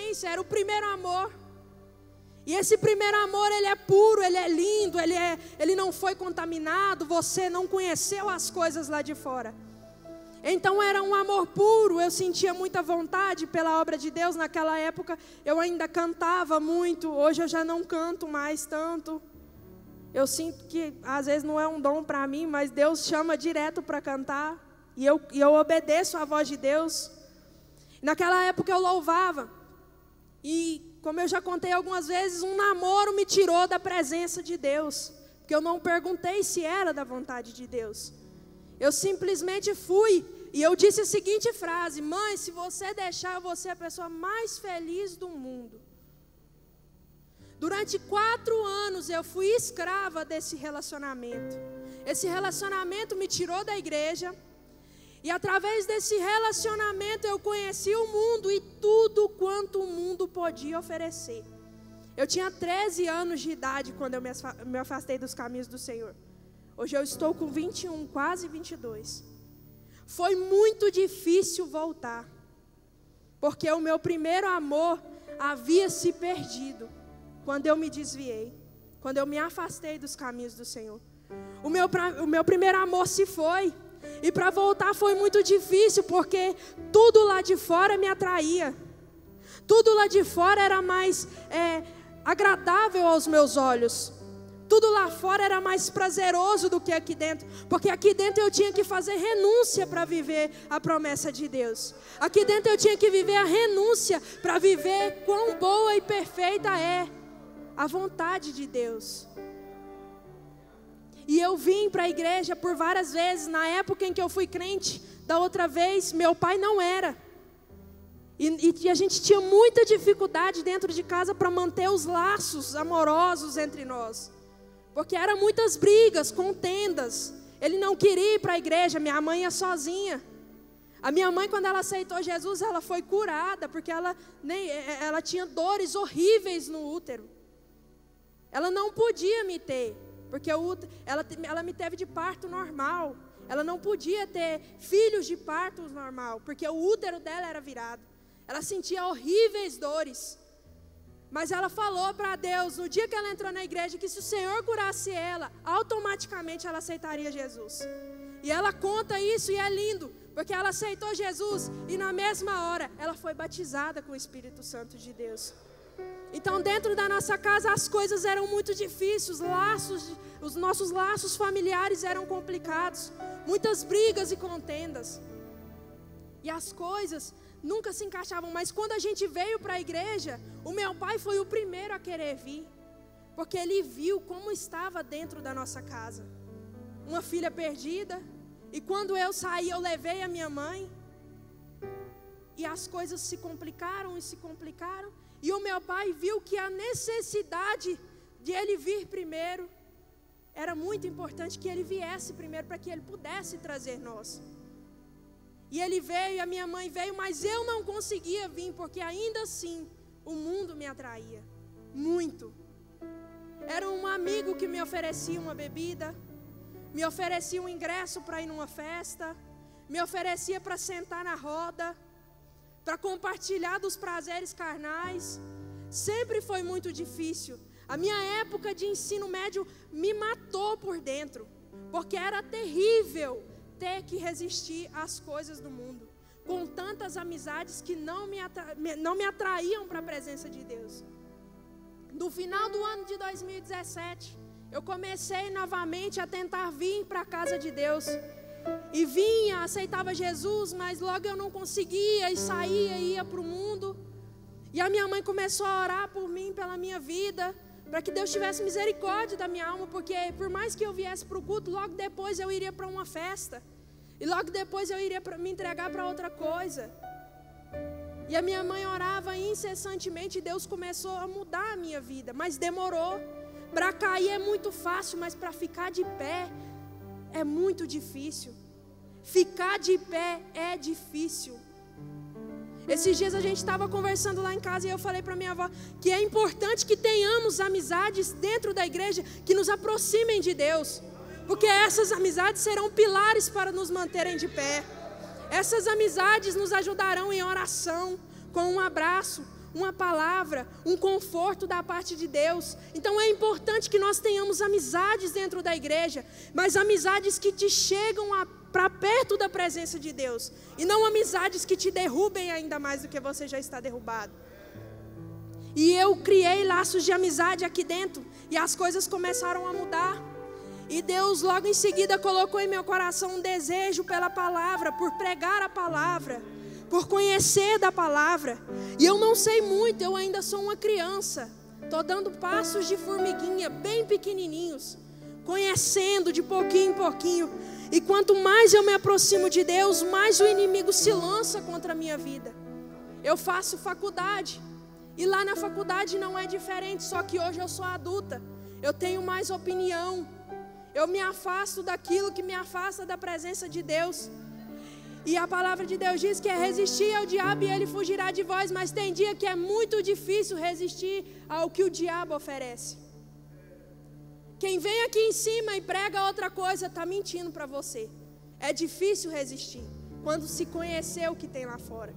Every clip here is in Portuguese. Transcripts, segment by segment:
adolescência, era o primeiro amor. E esse primeiro amor, ele é puro, ele é lindo, ele não foi contaminado, você não conheceu as coisas lá de fora. Então era um amor puro, eu sentia muita vontade pela obra de Deus. Naquela época eu ainda cantava muito, hoje eu já não canto mais tanto. Eu sinto que às vezes não é um dom para mim, mas Deus chama direto para cantar. E eu obedeço à voz de Deus. Naquela época eu louvava. E como eu já contei algumas vezes, um namoro me tirou da presença de Deus. Porque eu não perguntei se era da vontade de Deus. Eu simplesmente fui. E eu disse a seguinte frase: mãe, se você deixar, eu vou ser a pessoa mais feliz do mundo. Durante 4 anos eu fui escrava desse relacionamento. Esse relacionamento me tirou da igreja. E através desse relacionamento eu conheci o mundo e tudo quanto o mundo podia oferecer. Eu tinha 13 anos de idade quando eu me afastei dos caminhos do Senhor. Hoje eu estou com 21, quase 22. Foi muito difícil voltar. Porque o meu primeiro amor havia se perdido quando eu me desviei. Quando eu me afastei dos caminhos do Senhor. O meu primeiro amor se foi. E para voltar foi muito difícil, porque tudo lá de fora me atraía. Tudo lá de fora era mais agradável aos meus olhos. Tudo lá fora era mais prazeroso do que aqui dentro. Porque aqui dentro eu tinha que fazer renúncia para viver a promessa de Deus. Aqui dentro eu tinha que viver a renúncia para viver quão boa e perfeita é a vontade de Deus. E eu vim para a igreja por várias vezes. Na época em que eu fui crente, da outra vez, meu pai não era. E a gente tinha muita dificuldade dentro de casa para manter os laços amorosos entre nós. Porque eram muitas brigas, contendas. Ele não queria ir para a igreja, minha mãe ia sozinha. A minha mãe, quando ela aceitou Jesus, ela foi curada, porque ela tinha dores horríveis no útero. Ela não podia me ter. Porque ela me teve de parto normal. Ela não podia ter filhos de parto normal, porque o útero dela era virado. Ela sentia horríveis dores. Mas ela falou para Deus, no dia que ela entrou na igreja, que se o Senhor curasse ela, automaticamente ela aceitaria Jesus. E ela conta isso e é lindo, porque ela aceitou Jesus e na mesma hora ela foi batizada com o Espírito Santo de Deus. Então dentro da nossa casa as coisas eram muito difíceis, os nossos laços familiares eram complicados, muitas brigas e contendas. E as coisas nunca se encaixavam, mas quando a gente veio para a igreja, o meu pai foi o primeiro a querer vir, porque ele viu como estava dentro da nossa casa. Uma filha perdida, e quando eu saí eu levei a minha mãe, e as coisas se complicaram e se complicaram. E o meu pai viu que a necessidade de ele vir primeiro, era muito importante que ele viesse primeiro para que ele pudesse trazer nós. E ele veio e a minha mãe veio, mas eu não conseguia vir, porque ainda assim o mundo me atraía muito. Era um amigo que me oferecia uma bebida, me oferecia um ingresso para ir numa festa, me oferecia para sentar na roda, para compartilhar dos prazeres carnais. Sempre foi muito difícil. A minha época de ensino médio me matou por dentro, porque era terrível ter que resistir às coisas do mundo, com tantas amizades que não me atraíam para a presença de Deus. No final do ano de 2017, eu comecei novamente a tentar vir para a casa de Deus. E vinha, aceitava Jesus, mas logo eu não conseguia, e saía e ia para o mundo. E a minha mãe começou a orar por mim, pela minha vida, para que Deus tivesse misericórdia da minha alma, porque por mais que eu viesse para o culto, logo depois eu iria para uma festa, e logo depois eu iria me entregar para outra coisa. E a minha mãe orava incessantemente, e Deus começou a mudar a minha vida, mas demorou. Para cair é muito fácil, mas para ficar de pé é muito difícil. Ficar de pé é difícil. Esses dias a gente estava conversando lá em casa e eu falei para minha avó que é importante que tenhamos amizades dentro da igreja que nos aproximem de Deus, porque essas amizades serão pilares para nos manterem de pé. Essas amizades nos ajudarão em oração, com um abraço, uma palavra, um conforto da parte de Deus. Então é importante que nós tenhamos amizades dentro da igreja, mas amizades que te chegam para perto da presença de Deus, e não amizades que te derrubem ainda mais do que você já está derrubado. E eu criei laços de amizade aqui dentro, e as coisas começaram a mudar. E Deus logo em seguida colocou em meu coração um desejo pela palavra, por pregar a palavra, por conhecer da palavra. E eu não sei muito, eu ainda sou uma criança. Estou dando passos de formiguinha, bem pequenininhos, conhecendo de pouquinho em pouquinho. E quanto mais eu me aproximo de Deus, mais o inimigo se lança contra a minha vida. Eu faço faculdade, e lá na faculdade não é diferente, só que hoje eu sou adulta. Eu tenho mais opinião. Eu me afasto daquilo que me afasta da presença de Deus. E a palavra de Deus diz que é resistir ao diabo e ele fugirá de vós. Mas tem dia que é muito difícil resistir ao que o diabo oferece. Quem vem aqui em cima e prega outra coisa está mentindo para você. É difícil resistir quando se conhecer o que tem lá fora.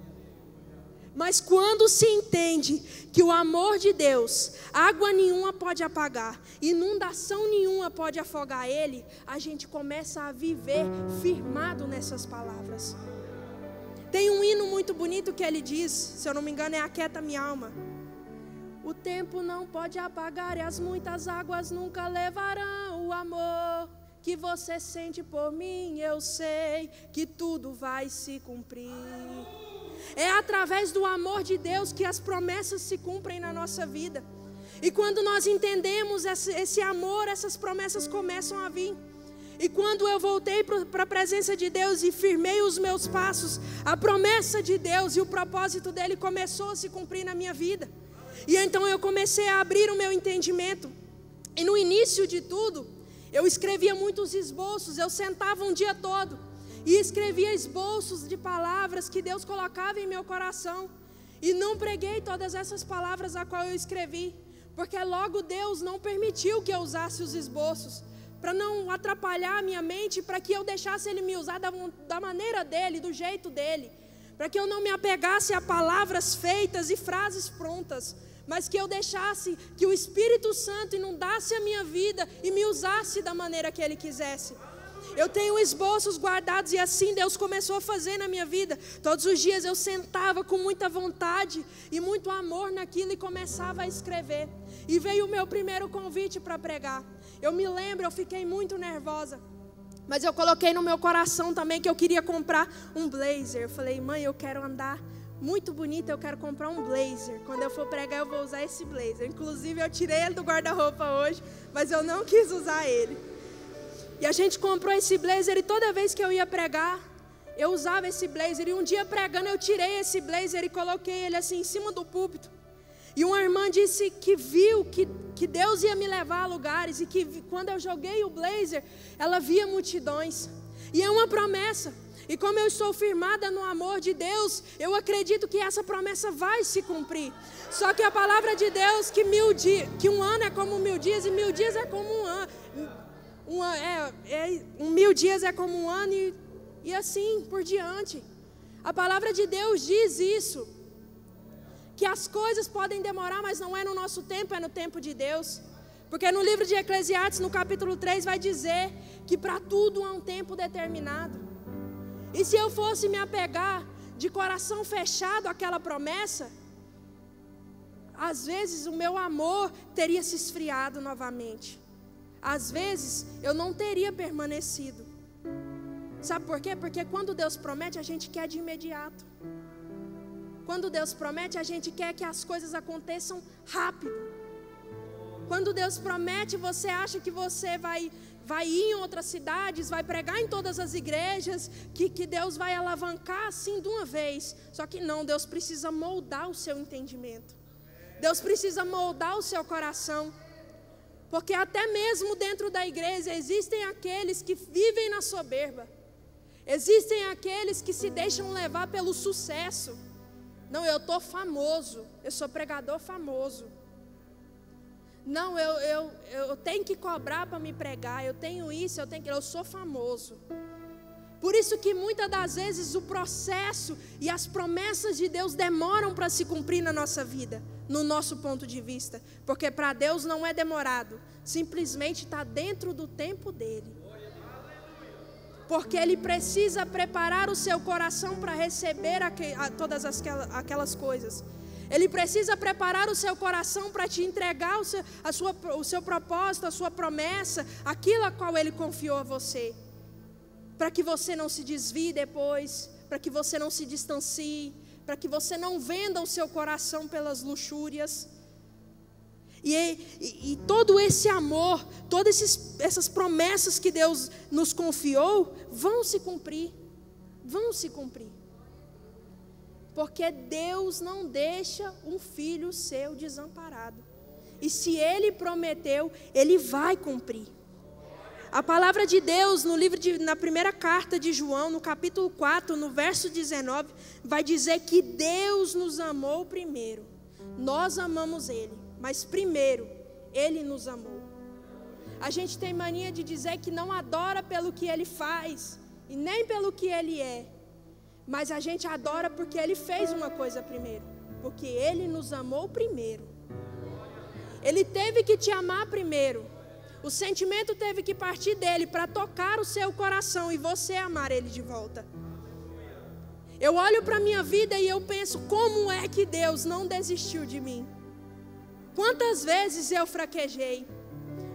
Mas quando se entende que o amor de Deus, água nenhuma pode apagar, inundação nenhuma pode afogar ele, a gente começa a viver firmado nessas palavras. Tem um hino muito bonito que ele diz, se eu não me engano é Aquieta Minha Alma. O tempo não pode apagar e as muitas águas nunca levarão o amor que você sente por mim. Eu sei que tudo vai se cumprir. É através do amor de Deus que as promessas se cumprem na nossa vida. E quando nós entendemos esse amor, essas promessas começam a vir. E quando eu voltei para a presença de Deus e firmei os meus passos, a promessa de Deus e o propósito dele começou a se cumprir na minha vida. E então eu comecei a abrir o meu entendimento. E no início de tudo, eu escrevia muitos esboços, eu sentava um dia todo e escrevia esboços de palavras que Deus colocava em meu coração. E não preguei todas essas palavras a qual eu escrevi, porque logo Deus não permitiu que eu usasse os esboços, para não atrapalhar a minha mente, para que eu deixasse Ele me usar da maneira dEle, do jeito dEle, para que eu não me apegasse a palavras feitas e frases prontas, mas que eu deixasse que o Espírito Santo inundasse a minha vida e me usasse da maneira que Ele quisesse. Eu tenho esboços guardados e assim Deus começou a fazer na minha vida. Todos os dias eu sentava com muita vontade e muito amor naquilo e começava a escrever. E veio o meu primeiro convite para pregar. Eu me lembro, eu fiquei muito nervosa, mas eu coloquei no meu coração também que eu queria comprar um blazer. Eu falei, mãe, eu quero andar muito bonita, eu quero comprar um blazer. Quando eu for pregar eu vou usar esse blazer. Inclusive eu tirei ele do guarda-roupa hoje, mas eu não quis usar ele. E a gente comprou esse blazer e toda vez que eu ia pregar, eu usava esse blazer. E um dia pregando eu tirei esse blazer e coloquei ele assim em cima do púlpito. E uma irmã disse que viu que Deus ia me levar a lugares e que quando eu joguei o blazer, ela via multidões. E é uma promessa. E como eu estou firmada no amor de Deus, eu acredito que essa promessa vai se cumprir. Só que a palavra de Deus que um ano é como 1000 dias e 1000 dias é como um ano. 1000 dias é como um ano e assim por diante. A palavra de Deus diz isso, que as coisas podem demorar, mas não é no nosso tempo, é no tempo de Deus. Porque no livro de Eclesiastes, no capítulo 3, vai dizer que para tudo há um tempo determinado. E se eu fosse me apegar de coração fechado àquela promessa, às vezes o meu amor teria se esfriado novamente. Às vezes eu não teria permanecido. Sabe por quê? Porque quando Deus promete, a gente quer de imediato. Quando Deus promete, a gente quer que as coisas aconteçam rápido. Quando Deus promete, você acha que você vai ir em outras cidades, vai pregar em todas as igrejas, que Deus vai alavancar assim de uma vez. Só que não, Deus precisa moldar o seu entendimento. Deus precisa moldar o seu coração. Porque até mesmo dentro da igreja existem aqueles que vivem na soberba. Existem aqueles que se deixam levar pelo sucesso. Não, eu estou famoso, eu sou pregador famoso. Não, eu tenho que cobrar para me pregar, eu tenho isso, eu sou famoso. Por isso que muitas das vezes o processo e as promessas de Deus demoram para se cumprir na nossa vida, no nosso ponto de vista. Porque para Deus não é demorado, simplesmente está dentro do tempo dele. Porque Ele precisa preparar o seu coração para receber todas aquelas coisas. Ele precisa preparar o seu coração para te entregar o seu propósito, a sua promessa, aquilo a qual Ele confiou a você. Para que você não se desvie depois, para que você não se distancie, para que você não venda o seu coração pelas luxúrias. E todo esse amor, todas essas promessas que Deus nos confiou, vão se cumprir. Vão se cumprir. Porque Deus não deixa um filho seu desamparado. E se Ele prometeu, Ele vai cumprir. A palavra de Deus na primeira carta de João, no capítulo 4, no verso 19, vai dizer que Deus nos amou primeiro. Nós amamos Ele, mas primeiro Ele nos amou. A gente tem mania de dizer que não adora pelo que Ele faz e nem pelo que Ele é. Mas a gente adora porque Ele fez uma coisa primeiro. Porque Ele nos amou primeiro. Ele teve que te amar primeiro. O sentimento teve que partir dele para tocar o seu coração e você amar Ele de volta. Eu olho para a minha vida e eu penso, como é que Deus não desistiu de mim? Quantas vezes eu fraquejei?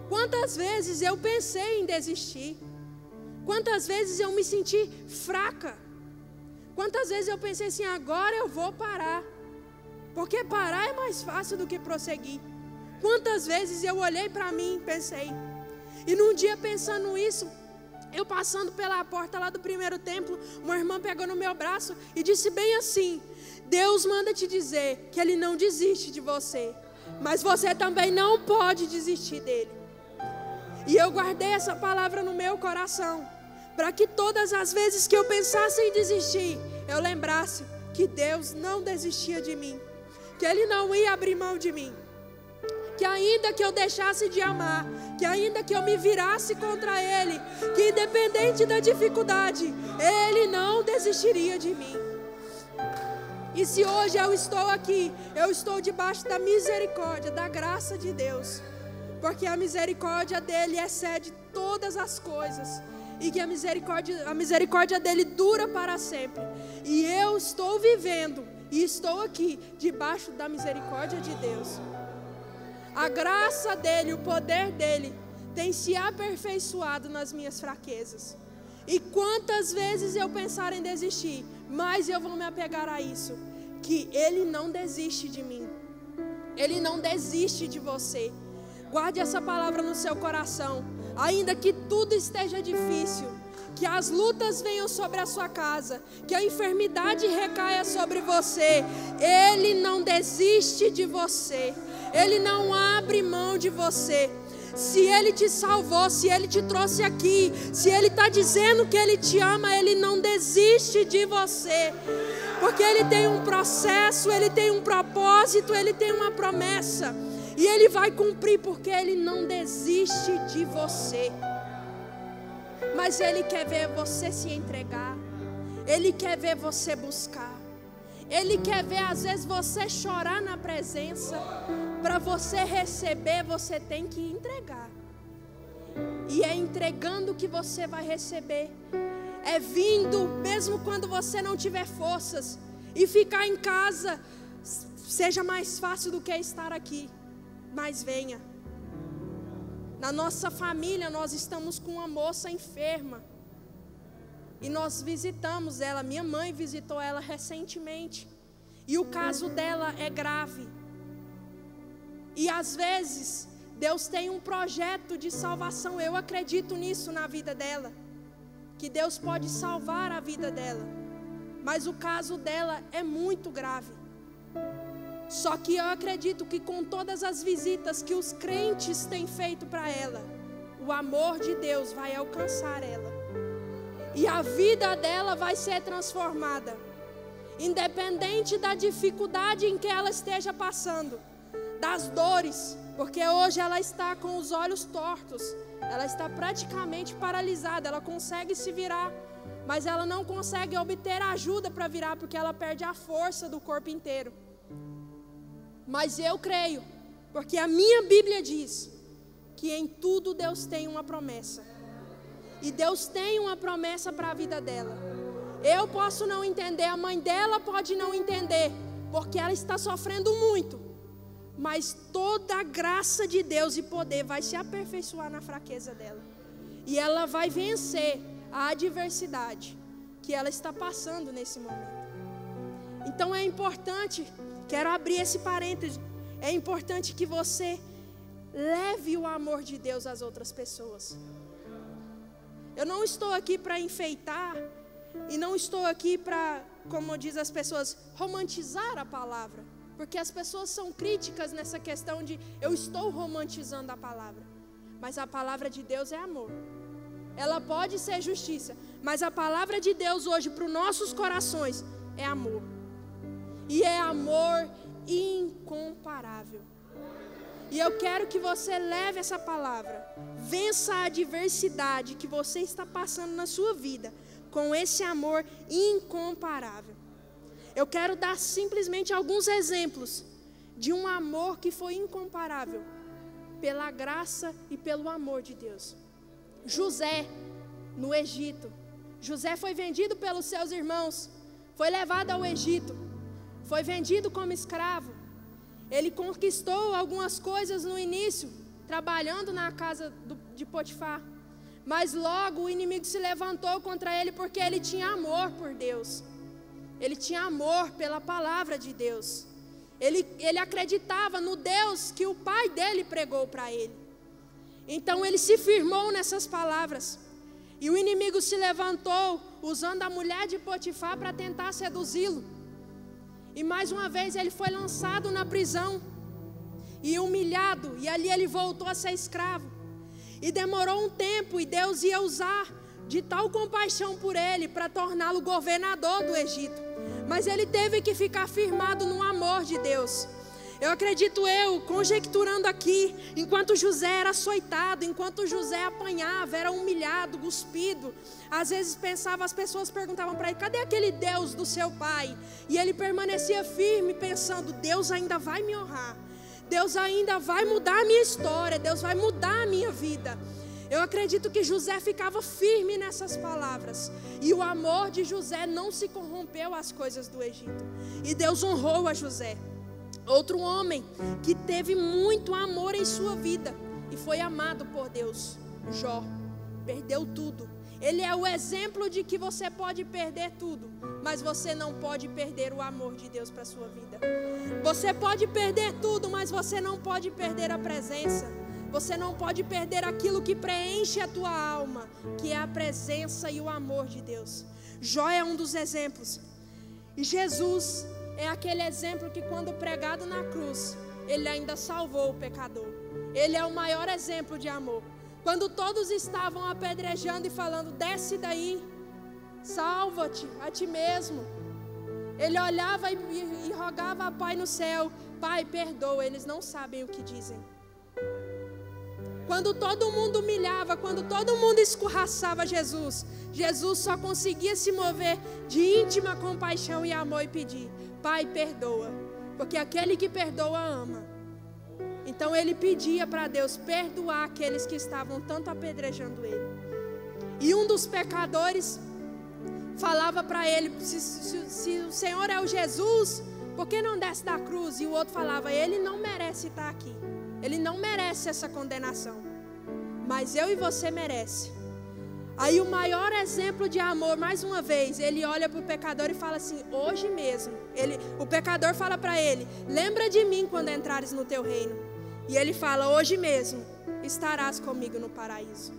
Quantas vezes eu pensei em desistir? Quantas vezes eu me senti fraca? Quantas vezes eu pensei assim, agora eu vou parar. Porque parar é mais fácil do que prosseguir. Quantas vezes eu olhei para mim e pensei. E num dia pensando isso, eu passando pela porta lá do primeiro templo, uma irmã pegou no meu braço e disse bem assim: Deus manda te dizer que Ele não desiste de você, mas você também não pode desistir dEle. E eu guardei essa palavra no meu coração, para que todas as vezes que eu pensasse em desistir, eu lembrasse que Deus não desistia de mim, que Ele não ia abrir mão de mim. Que ainda que eu deixasse de amar, que ainda que eu me virasse contra Ele, que independente da dificuldade, Ele não desistiria de mim. E se hoje eu estou aqui, eu estou debaixo da misericórdia, da graça de Deus. Porque a misericórdia dEle excede todas as coisas. E que a misericórdia dEle dura para sempre. E eu estou vivendo e estou aqui debaixo da misericórdia de Deus. A graça dEle, o poder dEle tem se aperfeiçoado nas minhas fraquezas. E quantas vezes eu pensar em desistir, mais eu vou me apegar a isso. Que Ele não desiste de mim. Ele não desiste de você. Guarde essa palavra no seu coração. Ainda que tudo esteja difícil, que as lutas venham sobre a sua casa, que a enfermidade recaia sobre você, Ele não desiste de você. Ele não abre mão de você. Se Ele te salvou, se Ele te trouxe aqui, se Ele está dizendo que Ele te ama, Ele não desiste de você. Porque Ele tem um processo, Ele tem um propósito, Ele tem uma promessa. E Ele vai cumprir porque Ele não desiste de você. Mas Ele quer ver você se entregar. Ele quer ver você buscar. Ele quer ver às vezes você chorar na presença. Para você receber, você tem que entregar. E é entregando que você vai receber. É vindo, mesmo quando você não tiver forças. E ficar em casa seja mais fácil do que estar aqui. Mas venha. Na nossa família nós estamos com uma moça enferma. E nós visitamos ela. Minha mãe visitou ela recentemente. E o caso dela é grave. E às vezes Deus tem um projeto de salvação. Eu acredito nisso na vida dela. Que Deus pode salvar a vida dela. Mas o caso dela é muito grave. Só que eu acredito que com todas as visitas que os crentes têm feito para ela, o amor de Deus vai alcançar ela. E a vida dela vai ser transformada. Independente da dificuldade em que ela esteja passando, das dores, porque hoje ela está com os olhos tortos, ela está praticamente paralisada, ela consegue se virar mas ela não consegue obter ajuda para virar, porque ela perde a força do corpo inteiro. Mas eu creio, porque a minha Bíblia diz que em tudo Deus tem uma promessa. E Deus tem uma promessa para a vida dela. Eu posso não entender, a mãe dela pode não entender, porque ela está sofrendo muito. Mas toda a graça de Deus e poder vai se aperfeiçoar na fraqueza dela. E ela vai vencer a adversidade que ela está passando nesse momento. Então é importante, quero abrir esse parêntese, é importante que você leve o amor de Deus às outras pessoas. Eu não estou aqui para enfeitar, e não estou aqui para, como diz as pessoas, romantizar a palavra. Porque as pessoas são críticas nessa questão de eu estou romantizando a palavra. Mas a palavra de Deus é amor. Ela pode ser justiça, mas a palavra de Deus hoje para os nossos corações é amor. E é amor incomparável. E eu quero que você leve essa palavra, vença a adversidade que você está passando na sua vida, com esse amor incomparável. Eu quero dar simplesmente alguns exemplos de um amor que foi incomparável, pela graça e pelo amor de Deus. José, no Egito. José foi vendido pelos seus irmãos, foi levado ao Egito, foi vendido como escravo. Ele conquistou algumas coisas no início, trabalhando na casa de Potifar. Mas logo o inimigo se levantou contra ele porque ele tinha amor por Deus. Ele tinha amor pela palavra de Deus. Ele acreditava no Deus que o pai dele pregou para ele. Então ele se firmou nessas palavras. E o inimigo se levantou usando a mulher de Potifar para tentar seduzi-lo. E mais uma vez ele foi lançado na prisão e humilhado, e ali ele voltou a ser escravo. E demorou um tempo, e Deus ia usar de tal compaixão por ele para torná-lo governador do Egito. Mas ele teve que ficar firmado no amor de Deus. Eu acredito, conjecturando aqui, enquanto José era açoitado, enquanto José apanhava, era humilhado, cuspido, às vezes pensava, as pessoas perguntavam para ele, cadê aquele Deus do seu pai? E ele permanecia firme, pensando, Deus ainda vai me honrar, Deus ainda vai mudar a minha história, Deus vai mudar a minha vida. Eu acredito que José ficava firme nessas palavras, e o amor de José não se corrompeu às coisas do Egito, e Deus honrou a José. Outro homem que teve muito amor em sua vida e foi amado por Deus, Jó, perdeu tudo. Ele é o exemplo de que você pode perder tudo, mas você não pode perder o amor de Deus para a sua vida. Você pode perder tudo, mas você não pode perder a presença. Você não pode perder aquilo que preenche a tua alma, que é a presença e o amor de Deus. Jó é um dos exemplos. E Jesus é aquele exemplo que, quando pregado na cruz, ele ainda salvou o pecador. Ele é o maior exemplo de amor. Quando todos estavam apedrejando e falando, desce daí, salva-te a ti mesmo, ele olhava e rogava ao Pai no céu, Pai, perdoa, eles não sabem o que dizem. Quando todo mundo humilhava, quando todo mundo escorraçava Jesus, Jesus só conseguia se mover de íntima compaixão e amor e pedir, Pai, perdoa, porque aquele que perdoa ama. Então ele pedia para Deus perdoar aqueles que estavam tanto apedrejando ele. E um dos pecadores falava para ele, se o Senhor é o Jesus, por que não desce da cruz? E o outro falava, ele não merece estar aqui, ele não merece essa condenação, mas eu e você merece. Aí o maior exemplo de amor, mais uma vez, ele olha para o pecador e fala assim, hoje mesmo, o pecador fala para ele, lembra de mim quando entrares no teu reino. E ele fala, hoje mesmo estarás comigo no paraíso.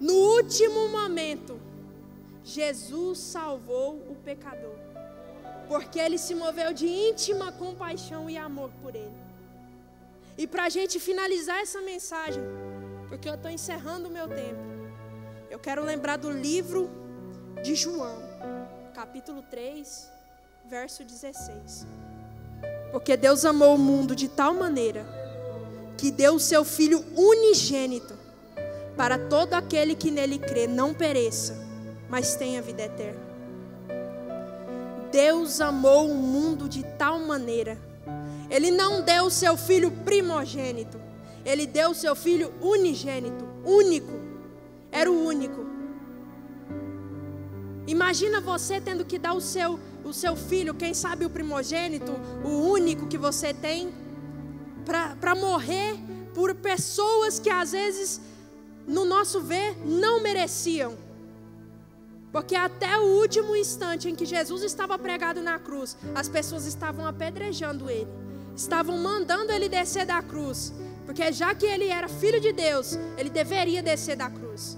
No último momento, Jesus salvou o pecador, porque ele se moveu de íntima compaixão e amor por ele. E para a gente finalizar essa mensagem, porque eu estou encerrando o meu tempo, eu quero lembrar do livro de João, capítulo 3, verso 16. Porque Deus amou o mundo de tal maneira que deu o seu Filho unigênito, para todo aquele que nele crê não pereça, mas tem a vida eterna. Deus amou o mundo de tal maneira. Ele não deu o seu filho primogênito. Ele deu o seu filho unigênito, único. Era o único. Imagina você tendo que dar o seu filho, quem sabe o primogênito, o único que você tem, para morrer por pessoas que às vezes, no nosso ver, não mereciam. Porque até o último instante em que Jesus estava pregado na cruz, as pessoas estavam apedrejando ele, estavam mandando ele descer da cruz, porque já que ele era filho de Deus, ele deveria descer da cruz.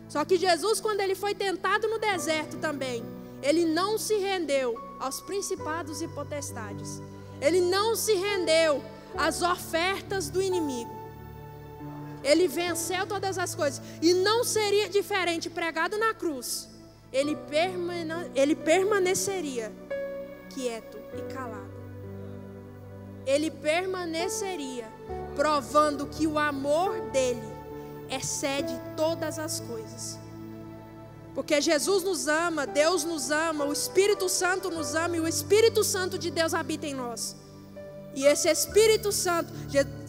Só que Jesus, quando ele foi tentado no deserto também, ele não se rendeu aos principados e potestades. Ele não se rendeu às ofertas do inimigo. Ele venceu todas as coisas. E não seria diferente pregado na cruz. Ele permaneceria quieto e calado. Ele permaneceria provando que o amor dele excede todas as coisas. Porque Jesus nos ama, Deus nos ama, o Espírito Santo nos ama e o Espírito Santo de Deus habita em nós. E esse Espírito Santo,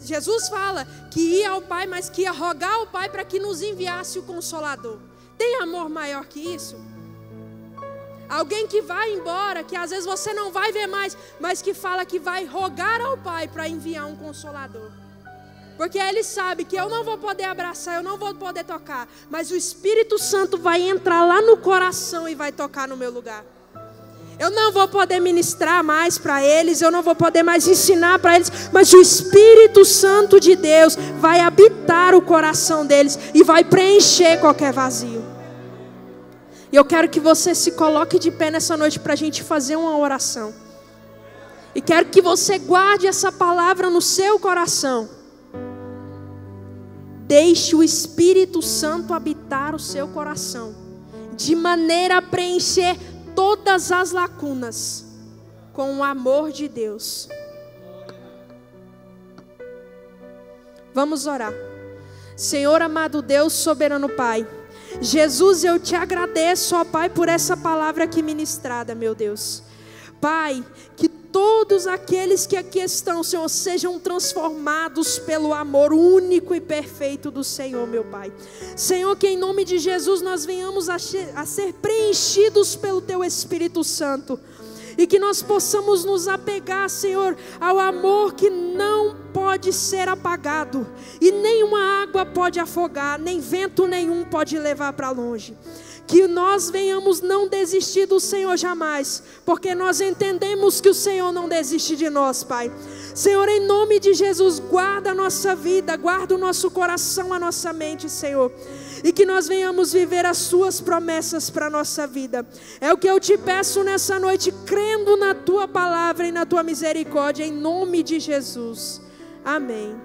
Jesus fala que ia ao Pai, mas que ia rogar ao Pai para que nos enviasse o Consolador. Tem amor maior que isso? Alguém que vai embora, que às vezes você não vai ver mais, mas que fala que vai rogar ao Pai para enviar um Consolador. Porque ele sabe que eu não vou poder abraçar, eu não vou poder tocar, mas o Espírito Santo vai entrar lá no coração e vai tocar no meu lugar. Eu não vou poder ministrar mais para eles, eu não vou poder mais ensinar para eles, mas o Espírito Santo de Deus vai habitar o coração deles e vai preencher qualquer vazio. E eu quero que você se coloque de pé nessa noite para a gente fazer uma oração. E quero que você guarde essa palavra no seu coração. Deixe o Espírito Santo habitar o seu coração, de maneira a preencher todas as lacunas com o amor de Deus. Vamos orar. Senhor amado Deus, soberano Pai, Jesus, eu te agradeço, ó Pai, por essa palavra aqui ministrada, meu Deus. Pai, que todos aqueles que aqui estão, Senhor, sejam transformados pelo amor único e perfeito do Senhor, meu Pai. Senhor, que em nome de Jesus nós venhamos a ser preenchidos pelo Teu Espírito Santo. E que nós possamos nos apegar, Senhor, ao amor que não pode ser apagado. E nenhuma água pode afogar, nem vento nenhum pode levar para longe. Que nós venhamos não desistir do Senhor jamais, porque nós entendemos que o Senhor não desiste de nós, Pai. Senhor, em nome de Jesus, guarda a nossa vida, guarda o nosso coração, a nossa mente, Senhor. E que nós venhamos viver as Suas promessas para a nossa vida. É o que eu te peço nessa noite, crendo na Tua palavra e na Tua misericórdia, em nome de Jesus. Amém.